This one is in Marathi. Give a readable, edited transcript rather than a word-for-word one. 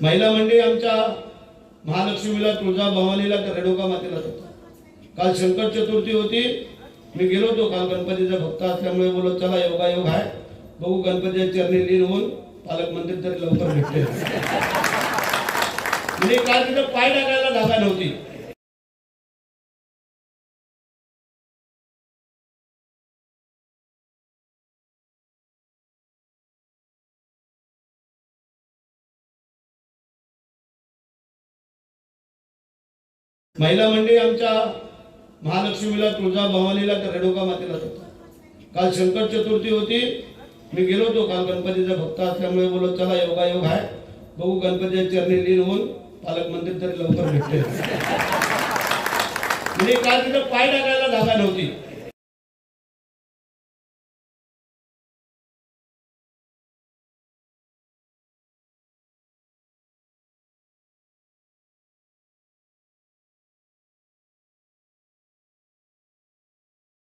महिला मंडळी आमच्या महालक्ष्मीला, तुळजाभवानीला, रेणुका मातेला जातात। काल संकट चतुर्थी होती, मी गेलो होतो। काल गणपतीचा भक्त असल्यामुळे बोलत चला योगायोग आहे, बघू गणपतीच्या चरणी लीन होऊन पालकमंत्री तरी लवकर भेटते। म्हणजे काल तिथं पाय टाकायला जागा नव्हती। महिला मंडळी आमच्या महालक्ष्मीला, तुळजाभवानीला, रेणुका मातेला जातात। काल संकट चतुर्थी होती, मी गेलो होतो। काल गणपतीचा भक्त असल्यामुळे बोलत चला योगायोग आहे, बघू गणपतीच्या चरणी लीन होऊन पालकमंत्री तरी लवकर भेटते। म्हणजे काल तिथं पाय टाकायला जागा नव्हती।